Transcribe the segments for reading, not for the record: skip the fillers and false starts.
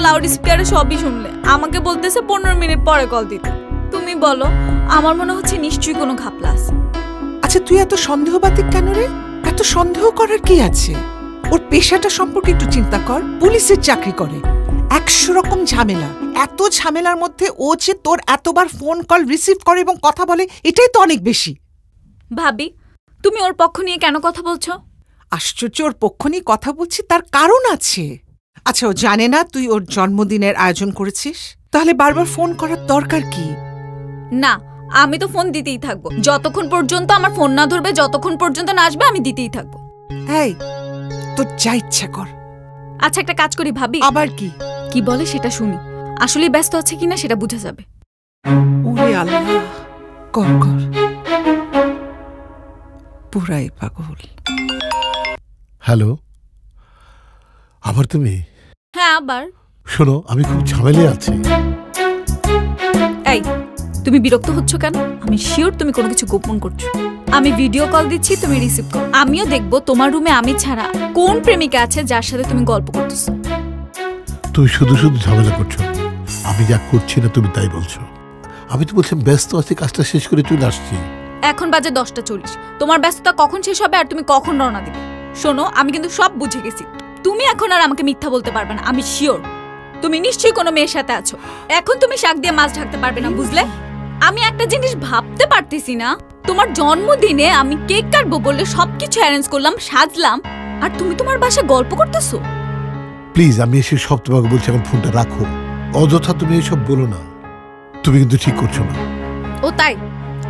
Loud স্পিকারে সবই শুনলে। আমাকে বলতেছে 15 মিনিট পরে কল দিতে। তুমি বলো, আমার মনে হচ্ছে নিশ্চয়ই কোনো ঘাপলা আছে। আচ্ছা তুই এত সন্দেহবাতিক কেন রে? এত সন্দেহ করার কি আছে? ওর পেশাটা সম্পর্কে একটু চিন্তা কর। পুলিশের চাকরি করে, 100 রকম ঝামেলা। এত ঝামেলার মধ্যে ও যে তোর এতবার ফোন কল রিসিভ করে এবং কথা বলে, এটাই তো অনেক বেশি। ভাবি, তুমি ওর পক্ষ নিয়ে কেন কথা বলছো? আশ্চর্য, ওর পক্ষ নিয়ে কথা বলছি তার কারণ আছে। আচ্ছা, ও জানে না তুই ওর জন্মদিনের আয়োজন করেছিস? তাহলে বারবার ফোন করার দরকার কি? না, আমি তো ফোন দিতেই থাকবো যতক্ষণ পর্যন্ত আমার ফোন না ধরবে, যতক্ষণ পর্যন্ত না আসবে আমি দিতেই থাকবো। এই, তোর যা ইচ্ছা কর। আচ্ছা, একটা কাজ করি ভাবি। আবার কি? কি বলে সেটা শুনি, আসলে ব্যস্ত আছে কিনা সেটা বোঝা যাবে। ওরে আল্লাহ, কর কর। পুরাই পাগল। হ্যালো, আবার তুমি? হ্যাঁ, আবার। শোনো, আমি খুব ঝামেলায় আছি। এই, তুমি বিরক্ত হচ্ছ কেন? আমি শিওর তুমি কোনো কিছু গোপন করছো। আমি ভিডিও কল দিচ্ছি, তুমি রিসিভ করো। আমিও দেখবো তোমার রুমে আমি ছাড়া কোন প্রেমিকা আছে যার সাথে তুমি গল্প করতেছো। তুমি শুধু শুধু ঝামেলা করছো। আমি যা করছি না তুমি তাই বলছো। আমি তো বলছি ব্যস্ত আছি, কাজটা শেষ করে চলে আসছি। এখন বাজে 10:40। তোমার ব্যস্ততা কখন শেষ হবে আর তুমি কখন রওনা দিবে? শোনো, আমি কিন্তু সব বুঝে গেছি। তুমি এখন আর আমাকে মিথ্যা বলতে পারবে না। আমি শিওর তুমি নিশ্চয়ই কোনো মেয়ের সাথে আছো। এখন তুমি শাক দিয়ে মাছ ঢাকতে পারবে না, বুঝলে? আমি একটা জিনিস ভাবতে পারতেছি না, তোমার জন্মদিনে আমি কেক কাটবো বলে সবকিছু অ্যারেঞ্জ করলাম, সাজলাম, আর তুমি তোমার বাসায় গল্প করতেছো। প্লিজ, আমি এসে সব তোমাকে বলছি, এখন ফোনটা রাখো। অযথা তুমি এসব বলো না, তুমি কিন্তু ঠিক করছো না। ও তাই?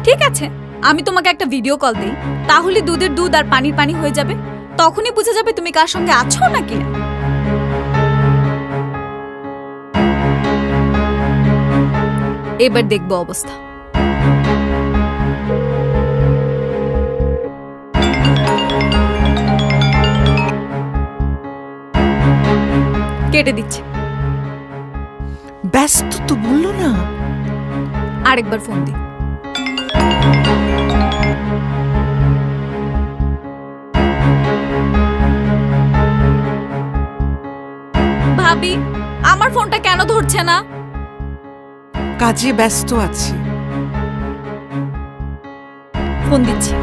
ঠিক আছে, আমি তোমাকে একটা ভিডিও কল দিই, তাহলে দুধের দুধ আর পানির পানি হয়ে যাবে। তখনই বুঝে যাবে তুমি কার সঙ্গে আছো নাকি না। এবার দেখবো অবস্থা। কেটে দিচ্ছি। ব্যস্ত তো বললো না। আরেকবার ফোন দি। ভাবি, আমার ফোনটা কেন ধরছে না? কাজে ব্যস্ত আছি। ফোন দিচ্ছি।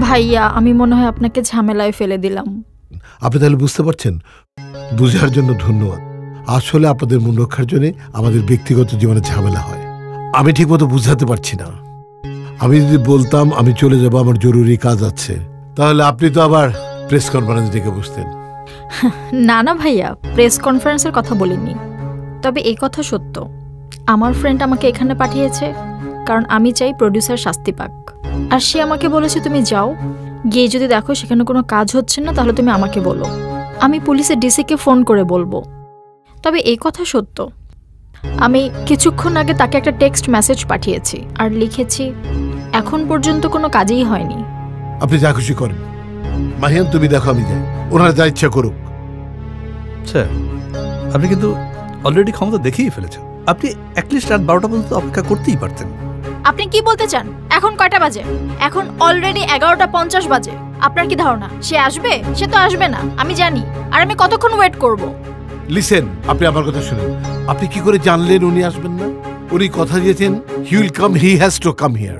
ভাইয়া, আমি মনে হয় আপনাকে ঝামেলায় ফেলে দিলাম। আপনি তাহলে বুঝতে পারছেন? বুঝার জন্য ধন্যবাদ। আসলে আপনাদের মন রক্ষার জন্য আমাদের ব্যক্তিগত জীবনে ঝামেলা হয়। আমি ঠিক মতো বুঝাতে পারছি না। আমি যদি বলতাম আমি চলে যাব, আমার জরুরি কাজ আছে, তাহলে আপনি তো আবার প্রেস কনফারেন্স ডেকে বসতেন। না না ভাইয়া, প্রেস কনফারেন্সের কথা বলিনি। তবে এই কথা সত্য, আমার ফ্রেন্ড আমাকে এখানে পাঠিয়েছে কারণ আমি চাই প্রডিউসার শাস্তি পাক। আর সে আমাকে বলেছে তুমি যাও, গিয়ে যদি দেখো সেখানে কোনো কাজ হচ্ছে না তাহলে তুমি আমাকে বলো, আমি পুলিশের ডিসিকে ফোন করে বলবো। তবে এই কথা সত্য, আমি কিছুক্ষণ আগে তাকে একটা টেক্সট মেসেজ পাঠিয়েছি আর লিখেছি এখন পর্যন্ত কোনো কাজই হয়নি। আপনি যা খুশি করেন মাহিয়ান, তুমি দেখো আমি যাই, ওনারা যা ইচ্ছা করুক। স্যার, আপনি কিন্তু অলরেডি ক্ষমতা দেখিয়ে ফেলেছেন। আপনি অ্যাটলিস্ট রাত 12টা পর্যন্ত অপেক্ষা করতেই পারতেন। আপনি কি বলতে চান? এখন কয়টা বাজে? এখন অলরেডি 11:50 বাজে। আপনার কি ধারণা সে আসবে? সে তো আসবে না, আমি জানি। আর আমি কতক্ষণ ওয়েট করব? লিসেন, আপনি আমার কথা শুনুন। আপনি কি করে জানলেন উনি আসবেন না? উনি কথা দিয়েছেন he will come, he has to come here.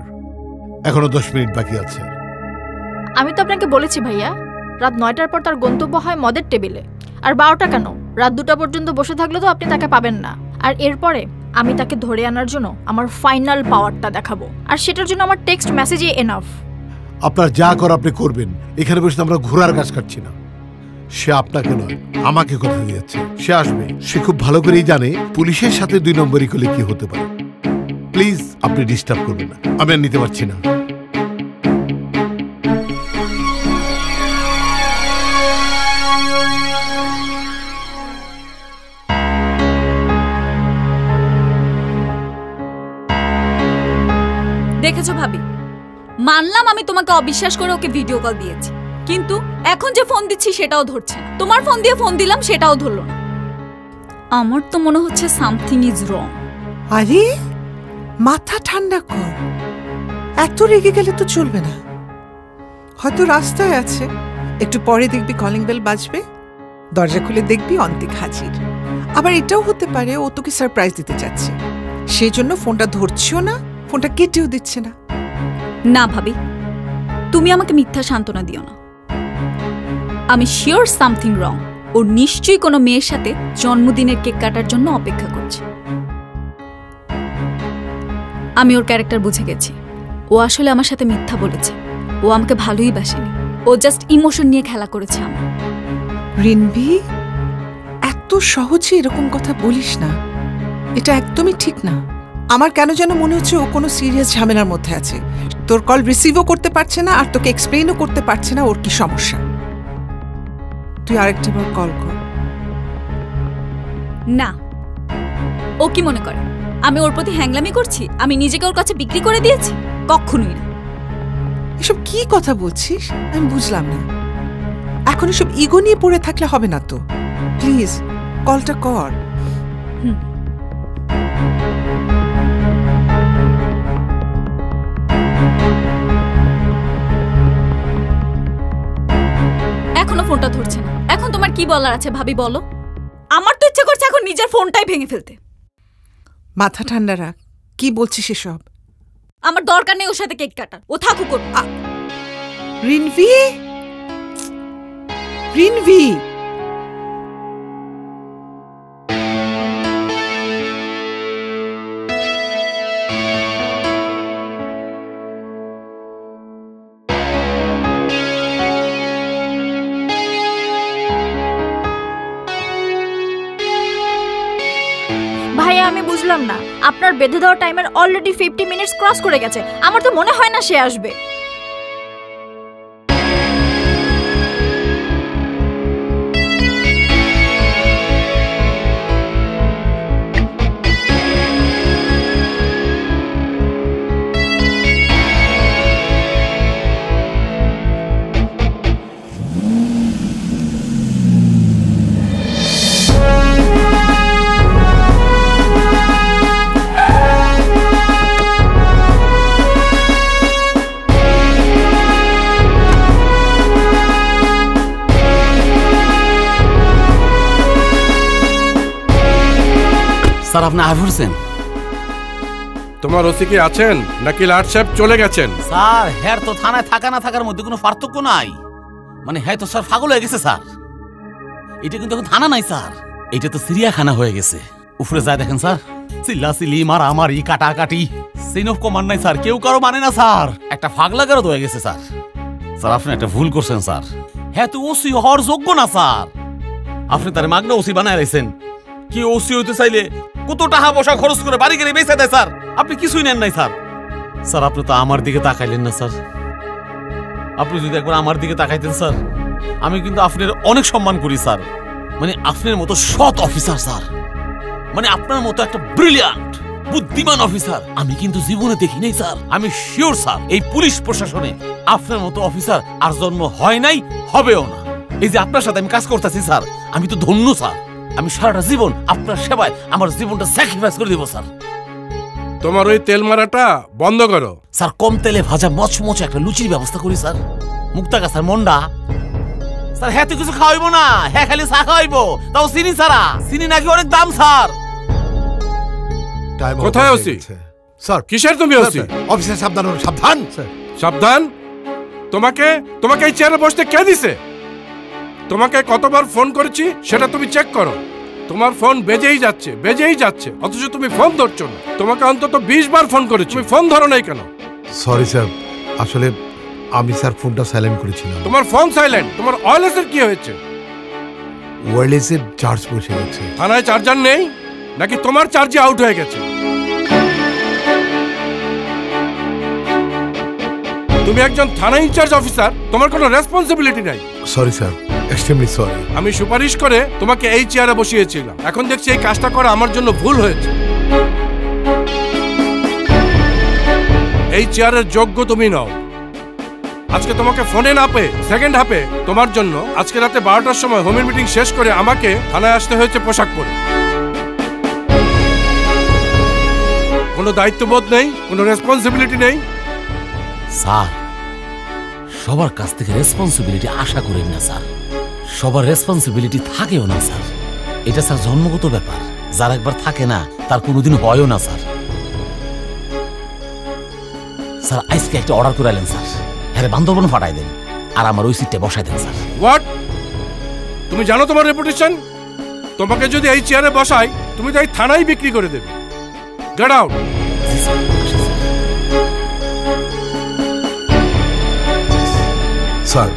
এখনো 10 মিনিট বাকি আছে। আমি তো আপনাকে বলেছি ভাইয়া, রাত 9টার পর তার গন্তব্য হয় মদের টেবিলে। আর 12টা কেন, রাত 2টা পর্যন্ত বসে থাকলে তো আপনি তাকে পাবেন না। আর এরপরে আমি তাকে ধরে আনার জন্য আমার ফাইনাল পাওয়ারটা দেখাবো, আর সেটার জন্য আমার টেক্সট মেসেজই এনাফ। আপনার যা কর আপনি করবেন। এখানে বসে আমরা ঘোড়ার গাছ কাটছি না। সে আপনাকে নয় আমাকে কথা দিয়েছে, সে আসবে। সে খুব ভালো করেই জানে পুলিশের সাথে 2 নম্বরই করলে কি হতে পারে। প্লিজ আপনি ডিস্টার্ব করবেন না, আমি আর নিতে পারছি না। দেখেছো ভাবি, মানলাম আমি তোমাকে অবিশ্বাস করে ওকে ভিডিও কল দিয়েছি, কিন্তু এখন যে ফোন দিচ্ছি সেটাও ধরছে না। তোমার ফোন দিয়ে ফোন দিলাম, সেটাও ধরলো না। আমার তো মনে হচ্ছে সামথিং ইজ রং। আরে মাথা ঠান্ডা কর, এত রেগে গেলে তো চলবে না। হয়তো রাস্তায় আছে, একটু পরে দেখবি কলিং বেল বাজবে, দরজা খুলে দেখবি অন্তিক হাজির। আবার এটাও হতে পারে ও তোকে সারপ্রাইজ দিতে চাচ্ছে, সেই জন্য ফোনটা ধরছেও না, ফোনটা কেটেও দিচ্ছে না। না ভাবি, তুমি আমাকে মিথ্যা সান্ত্বনা দিও না। আমি শিওর সামথিং রং। ও নিশ্চয়ই কোনো মেয়ের সাথে জন্মদিনের কেক কাটার জন্য অপেক্ষা করছে। আমি ওর ক্যারেক্টার বুঝে গেছি। ও আসলে আমার সাথে মিথ্যা বলেছে। ও আমাকে ভালোই বাসেনি, ও জাস্ট ইমোশন নিয়ে খেলা করেছে আমার। রিনভি, এত সহজে এরকম কথা বলিস না, এটা একদমই ঠিক না। আমার কেন যেন মনে হচ্ছে ও কোনো সিরিয়াস ঝামেলার মধ্যে আছে। তোর কল রিসিভও করতে পারছে না, আর তোকে এক্সপ্লেইনও করতে পারছে না ওর কি সমস্যা। তুই আরেকটা বার কল কর। না, ও কি মনে করে আমি ওর প্রতি হ্যাংলামি করছি? আমি নিজেকে ওর কাছে বিক্রি করে দিয়েছি? কখনোই না। এসব কি কথা বলছিস আমি বুঝলাম না। এখন এসব ইগো নিয়ে পড়ে থাকলে হবে না তো। প্লিজ কলটা কর। এখনো ফোনটা ধরছে না। এখন তোমার কি বলার আছে ভাবি বলো? আমার তো ইচ্ছে করছে এখন নিজের ফোনটাই ভেঙে ফেলতে। মাথা ঠান্ডা রাখ, কি বলছিস এসব? আমার দরকার নেই ওর সাথে কেক কাটার, ও থাকুক। রিনভি, রিনভি, ভাইয়া আমি বুঝলাম না, আপনার বেঁধে দেওয়া টাইমের অলরেডি 50 মিনিটস ক্রস করে গেছে। আমার তো মনে হয় না সে আসবে। স্যার আপনি আইভরছেন? তোমার ওসি কি আছেন নাকি লাট সাহেব চলে গেছেন? স্যার হ্যার তো থানায় থাকা না থাকার মধ্যে কোনো পার্থক্য নাই। মানে হ্যাঁ তো স্যার পাগল হয়ে গেছে স্যার। এটা কিন্তু এখন থানা নাই স্যার, এটা তো চিড়িয়াখানা হয়ে গেছে। উপরে যায় দেখেন স্যার, চিল্লাচিল্লি মারামারি কাটাকাটি, সিন অফ কমান্ড নাই স্যার, কেউ কারো মানে না স্যার। একটা ফাগলাগারও হয়ে গেছে স্যার। স্যার আপনি একটা ভুল করছেন স্যার, হ্যাঁ তো ওসি হওয়ার যোগ্য না স্যার। আপনি তার মাগনা ওসি বানায় রাখছেন। কি ওসি হইতে চাইলে কত টাকা পয়সা খরচ করে বাড়ি গাড়ি বেঁচে দেয় স্যার, আপনি কিছুই নেন নাই স্যার। স্যার আপনি তো আমার দিকে তাকাইলেন না স্যার। আপনি যদি একবার আমার দিকে তাকাইতেন স্যার, আমি কিন্তু আপনার অনেক সম্মান করি স্যার। মানে আপনার মতো সৎ অফিসার স্যার, মানে আপনার মতো একটা ব্রিলিয়ান্ট বুদ্ধিমান অফিসার আমি কিন্তু জীবনে দেখি নাই স্যার। আমি শিওর স্যার এই পুলিশ প্রশাসনে আপনার মতো অফিসার আর জন্ম হয় নাই, হবেও না। এই যে আপনার সাথে আমি কাজ করতেছি স্যার, আমি তো ধন্য স্যার। আমি সারাটা জীবন আপনার সেবায় আমার জীবনটা স্যাক্রিফাইস করে দেব স্যার। তোমার ওই তেল মারাটা বন্ধ করো স্যার। কম তেলে ভাজা মচমচে একটা লুচির ব্যবস্থা করি স্যার। মুক্তাগা স্যার মন্ডা স্যার, হ্যাঁ তো কিছু খাওয়াইব না, হ্যাঁ খালি চা খাওয়াইব, তাও চিনি ছাড়া। চিনি নাকি অনেক দাম স্যার। কোথায় ওসি? স্যার কিসের তুমি ওসি? অফিসার সাবধান হন, সাবধান স্যার। সাবধান? তোমাকে এই চেয়ারে বসতে কে দিছে? তোমাকে কতবার ফোন করেছি সেটা তুমি চেক করো। তোমার ফোন বেজেই যাচ্ছে, অথচ তুমি ফোন ধরছো না। তোমাকে অন্তত 20 বার ফোন করেছি, তুমি ফোন ধরো নাই কেন? সরি স্যার, আসলে আমি স্যার ফোনটা সাইলেন্ট করেছিলাম। তোমার ফোন সাইলেন্ট? তোমার ওয়্যারলেসের কি হয়েছে? ওয়্যারলেসের চার্জ বসে গেছে। থানায় চার্জার নেই নাকি তোমার চার্জে আউট হয়ে গেছে? তুমি একজন থানা ইনচার্জ অফিসার, তোমার কোনো রেসপন্সিবিলিটি নাই। Sorry sir, extremely sorry. আমি সুপারিশ করে তোমাকে এই চেয়ারে বসিয়েছিলাম, এখন দেখছি এই কাজটা করা আমার জন্য ভুল হয়েছে। এই চেয়ারের যোগ্য তুমি নও। আজকে তোমাকে ফোনে না পেয়ে সেকেন্ড হাফে তোমার জন্য আজকে রাতে 12টার সময় হোমের মিটিং শেষ করে আমাকে থানায় আসতে হয়েছে পোশাক পরে। কোনো দায়িত্ববোধ নেই, কোনো রেসপন্সিবিলিটি নেই। স্যার সবার কাছ থেকে রেসপন্সিবিলিটি আশা করেন না স্যার, সবার রেসপন্সিবিলিটি থাকেও না স্যার। এটা স্যার জন্মগত ব্যাপার, যার একবার থাকে না তার কোনোদিন হয়ও না স্যার। স্যার আজকে একটা অর্ডার করে এলেন স্যার, হ্যাঁ বান্দরবন ফাটাই দেন আর আমার ওই সিটে বসাই দেন স্যার। হোয়াট? তুমি জানো তোমার রেপুটেশন? তোমাকে যদি এই চেয়ারে বসাই তুমি তো এই থানায় বিক্রি করে দেবে। Get out. স্যার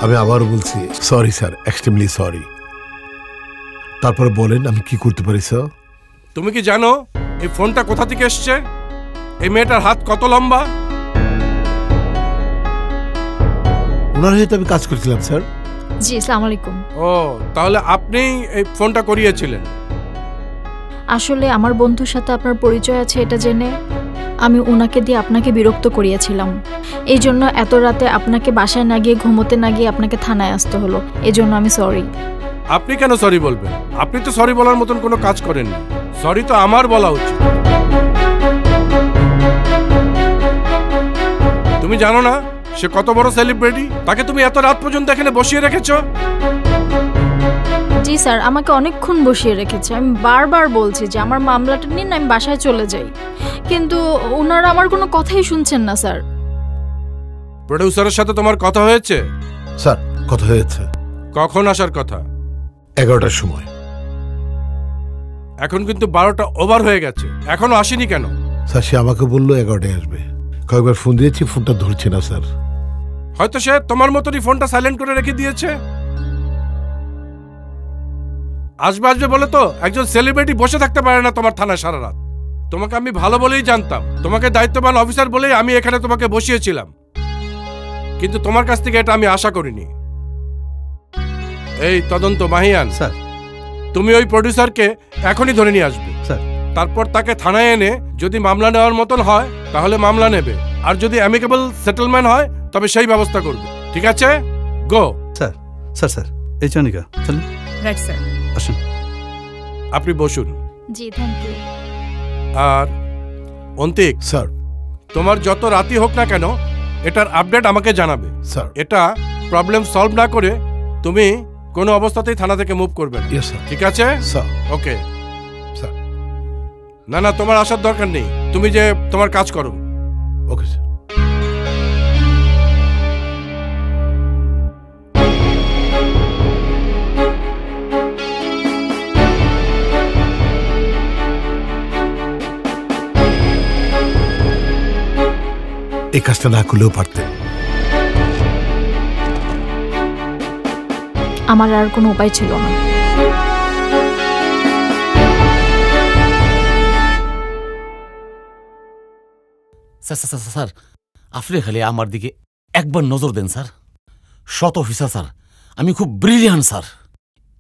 আমি আবারও বলছি সরি স্যার, এক্সট্রিমলি সরি। তারপর বলেন আমি কি করতে পারি স্যার? তুমি কি জানো এই ফোনটা কোথা থেকে এসছে? এই মেয়েটার হাত কত লম্বা? ওনার হয়তো আমি কাজ করছিলাম স্যার। জি, আসসালামু আলাইকুম। ও, তাহলে আপনি এই ফোনটা করিয়েছিলেন? আসলে আমার বন্ধুর সাথে আপনার পরিচয় আছে এটা জেনে আমি ওনাকে দিয়ে আপনাকে বিরক্ত করিয়েছিলাম। এই জন্য এত রাতে আপনাকে বাসায় না গিয়ে ঘুমোতে না গিয়ে আপনাকে থানায় আসতে হলো। এই জন্য আমি সরি। আপনি কেন সরি বলবেন? আপনি তো সরি বলার মতন কোনো কাজ করেননি। সরি তো আমার বলা উচিত। তুমি জানো না সে কত বড় সেলিব্রিটি? তাকে তুমি এত রাত পর্যন্ত এখানে বসিয়ে রেখেছো? জি স্যার, আমাকে অনেকক্ষণ বসিয়ে রেখেছে। আমি বারবার বলছি যে আমার মামলাটা নিন, আমি বাসায় চলে যাই, কিন্তু ওনারা আমার কোনো কথাই শুনছেন না স্যার। প্রোডিউসারের সাথে তোমার কথা হয়েছে? স্যার কথা হয়েছে। কখন আসার কথা? 11টার সময়। এখন কিন্তু 12টা ওভার হয়ে গেছে, এখনো আসেনি কেন? স্যার সে আমাকে বললো 11টায় আসবে, কয়েকবার ফোন দিয়েছি ফোনটা ধরছে না স্যার। হয়তো সে তোমার মতনই ফোনটা সাইলেন্ট করে রেখে দিয়েছে। আসবে আসবে বলে তো একজন সেলিব্রিটি বসে থাকতে পারে না তোমার থানায় সারা রাত। তোমাকে আমি ভালো বলেই জানতাম, তোমাকে দায়িত্ববান অফিসার বলেই আমি এখানে তোমাকে বসিয়েছিলাম, কিন্তু তোমার কাছ থেকে এটা আমি আশা করিনি। এই তদন্ত মাহিয়ান স্যার, তুমি ওই প্রডিউসারকে এখনই ধরে নিয়ে আসবে স্যার। তারপর তাকে থানায় এনে যদি মামলা নেওয়ার মতন হয় তাহলে মামলা নেবে, আর যদি অ্যামিকেবল সেটেলমেন্ট হয় তবে সেই ব্যবস্থা করবে। ঠিক আছে, গো। স্যার স্যার স্যার এই চানিকা চলুন। Right sir. আসুন। আপনি বসুন। জি, থ্যাংক ইউ। আর অন্তিক স্যার। তোমার যত রাতি হোক না কেন এটার আপডেট আমাকে জানাবে স্যার। এটা প্রবলেম সলভ না করে তুমি কোনো অবস্থাতেই থানা থেকে মুভ করবে না। Yes sir. ঠিক আছে স্যার। Okay sir. না না তোমার আসার দরকার নেই, তুমি যে তোমার কাজ করো। Okay sir. এই কাজটা না করলেও পারতেন। আমার আর কোনো উপায় ছিল না। স্যার স্যার স্যার স্যার আপনি খালি আমার দিকে একবার নজর দেন স্যার। শত অফিসার স্যার, আমি খুব ব্রিলিয়ান্ট স্যার,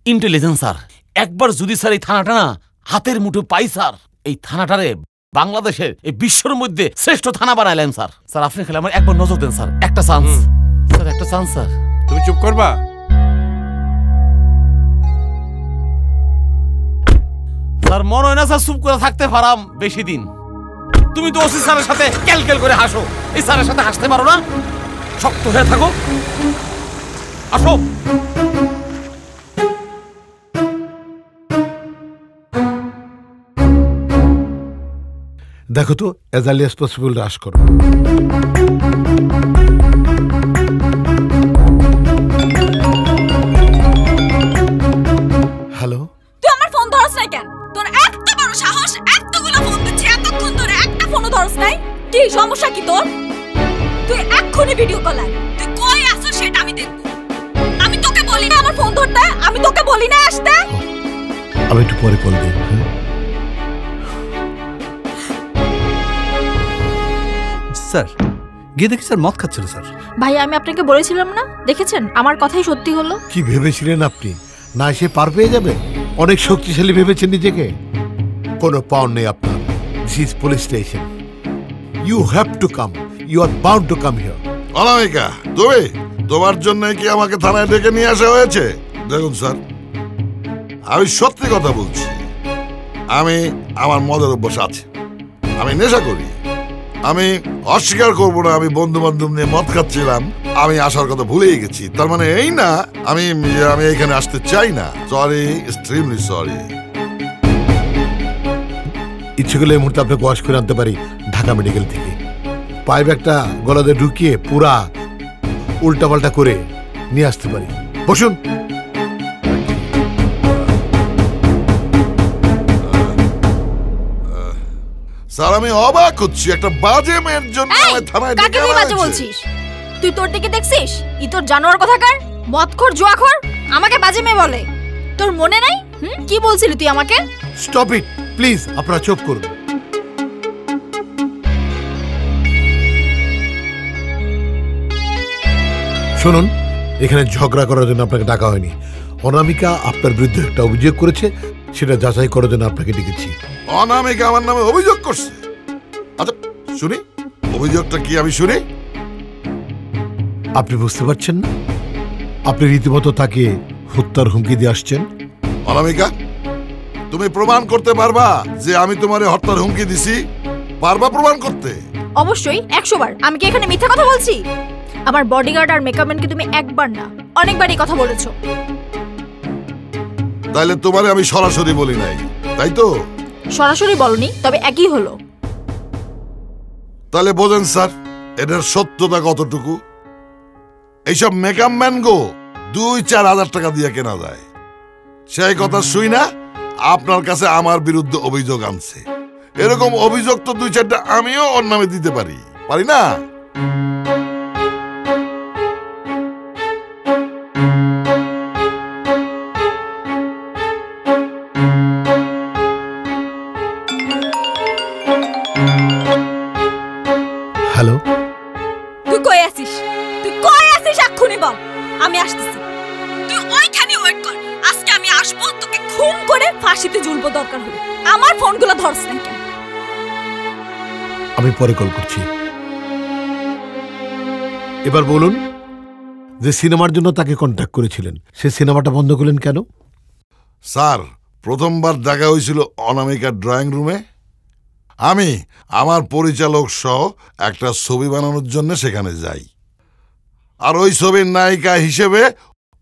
ইন্টেলিজেন্ট স্যার। একবার যদি স্যার এই থানাটা না হাতের মুঠো পাই স্যার, এই থানাটারে বাংলাদেশের এই বিশ্বের মধ্যে শ্রেষ্ঠ থানা বানাইলেন স্যার। স্যার আপনি খালি আমার একবার নজর দেন স্যার, একটা চান্স স্যার, একটা চান্স স্যার। তুমি চুপ করবা? স্যার মনে হয় না স্যার চুপ করে থাকতে পারাম বেশি দিন। তুমি তো ওসি স্যারের সাথে ক্যালকেল করে হাসো, এই স্যারের সাথে হাসতে পারো না? শক্ত হয়ে থাকো, আসো। দেখো তো অ্যাজ আর্লি অ্যাজ পসিবল রাশ করো। হ্যালো, তুই আমার ফোন ধরছ নাই কেন? তোর এত বড় সাহস, এতগুলো ফোন দিচ্ছি এতক্ষণ ধরে, একটা ফোনও ধরছ নাই? কি সমস্যা কি তোর? তুই এক্ষুনি ভিডিও কল আয়, তুই কই আছো সেটা আমি দেখব। আমি তোকে বলি না আমার ফোন ধরতে, আমি তোকে বলি না আসতে। আমি একটু পরে কল দিই। স্যার গিয়ে দেখি স্যার মদ খাচ্ছিল স্যার। ভাই আমি আপনাকে বলেছিলাম না, দেখেছেন আমার কথাই সত্যি হলো। কি ভেবেছিলেন আপনি? না এসে পার পেয়ে যাবে? অনেক শক্তিশালী ভেবেছেন নিজেকে। কোনো পাওয়ার নেই আপনার। This is police station. You have to come, you are bound to come here. Anamika, তুমি তোমার জন্য কি আমাকে থানায় ডেকে নিয়ে আসা হয়েছে? দেখুন স্যার, আমি সত্যি কথা বলছি, আমি আমার মদের অভ্যাস আছে, আমি নেশা করি, আমি অস্বীকার করব না, আমি বন্ধু বান্ধব নিয়ে মদ খাচ্ছিলাম, আমি আসার কথা ভুলেই গেছি। তার মানে এই না আমি আমি এখানে আসতে চাই না। Sorry, extremely sorry. ইচ্ছে করলে এই মুহূর্তে আপনাকে ওয়াশ করে আনতে পারি ঢাকা মেডিকেল থেকে। পাইপ একটা গলাতে ঢুকিয়ে পুরা উল্টাপাল্টা করে নিয়ে আসতে পারি। বসুন। স্যার আমি অবাক হচ্ছি, একটা বাজে মেয়ের জন্য আমায় থানায় ডেকে আনা হয়েছে। বলছিস তুই তোর দিকে দেখছিস? ই তোর জানোয়ার কথাকার, মদখোর জুয়াখোর আমাকে বাজে মেয়ে বলে। তোর মনে নাই কি বলছিলি তুই আমাকে? স্টপ ইট প্লিজ, আপনারা চুপ করুন। শুনুন, এখানে ঝগড়া করার জন্য আপনাকে ডাকা হয়নি। অনামিকা আপনার বিরুদ্ধে একটা অভিযোগ করেছে, সেটা যাচাই করার জন্য আপনাকে ডেকেছি। অনামিকা আমার নামে অভিযোগ করছে? আচ্ছা শুনি, অভিযোগটা কি আমি শুনি। আপনি বুঝতে পারছেন না? আপনি রীতিমতো তাকে হত্যার হুমকি দিয়ে আসছেন। অনামিকা, তুমি প্রমাণ করতে পারবা যে আমি তোমারে হত্যার হুমকি দিছি? পারবা প্রমাণ করতে? অবশ্যই, 100 বার। আমি কি এখানে মিথ্যা কথা বলছি? আমার বডিগার্ড আর মেকআপম্যানকে তুমি একবার না অনেকবারই কথা বলেছো। তাইলে তোমারে আমি সরাসরি বলি নাই, তাই তো? সরাসরি বলনি, তবে একই হলো। তাহলে বোঝেন স্যার এটার সত্যতা কতটুকু। এইসব মেকআপম্যান গো 2-4 হাজার টাকা দিয়ে কেনা যায়। সেই কথা শুই না আপনার কাছে আমার বিরুদ্ধে অভিযোগ আনছে। এরকম অভিযোগ তো 2-4টা আমিও ওর নামে দিতে পারি, পারি না? হ্যালো, তুই কই আছিস? তুই কই আছিস? এক্ষুনি বল, আমি আসতেছি। তুই ওইখানে ওয়েট কর, আজকে আমি আসবো, তোকে খুন করে ফাঁসিতে ঝুলবো দরকার হলে। আমার ফোনগুলো ধরছ না কেন? আমি পরে কল করছি। এবার বলুন, যে সিনেমার জন্য তাকে কন্ট্যাক্ট করেছিলেন, সে সিনেমাটা বন্ধ করলেন কেন? স্যার প্রথমবার দেখা হয়েছিল অনামিকার ড্রয়িং রুমে। আমি আমার পরিচালক সহ একটা ছবি বানানোর জন্য সেখানে যাই, আর ওই ছবির নায়িকা হিসেবে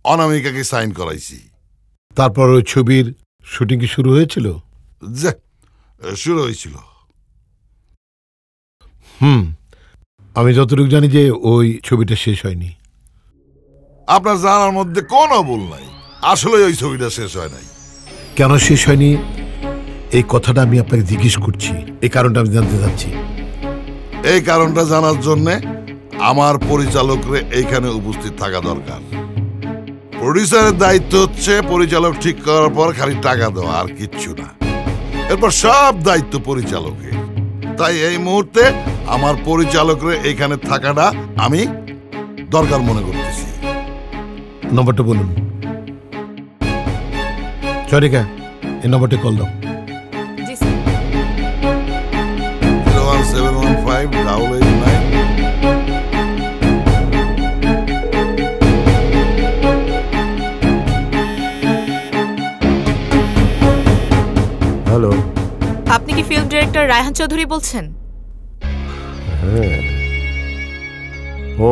অনামিকাকে সাইন করাইছি। তারপর ওই ছবির শুটিং কি শুরু হয়েছিল? যে শুরু হয়েছিল। আমি যতটুকু জানি যে ওই ছবিটা শেষ হয়নি। আপনার জানার মধ্যে কোনো ভুল নাই, আসলে ওই ছবিটা শেষ হয় নাই। কেন শেষ হয়নি এই কথাটা আমি আপনাকে জিজ্ঞেস করছি, এই কারণটা আমি জানতে চাচ্ছি। এই কারণটা জানার জন্য আমার পরিচালকরে এইখানে উপস্থিত থাকা দরকার। প্রডিউসারের দায়িত্ব হচ্ছে পরিচালক ঠিক করার পর খালি টাকা দেওয়া, আর কিচ্ছু না। এরপর সব দায়িত্ব পরিচালকের। তাই এই মুহূর্তে আমার পরিচালকরে এইখানে থাকাটা আমি দরকার মনে করতেছি। নম্বরটা বলুন। চরিকা, এই নম্বরটা কল দাও। জি স্যার। 017158889। হ্যালো, আপনি কি ফিল্ম ডিরেক্টর রায়হান চৌধুরী বলছেন? হ্যাঁ। ও,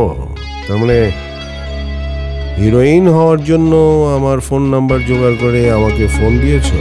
তার মানে হিরোইন হওয়ার জন্য আমার ফোন নাম্বার জোগাড় করে আমাকে ফোন দিয়েছো?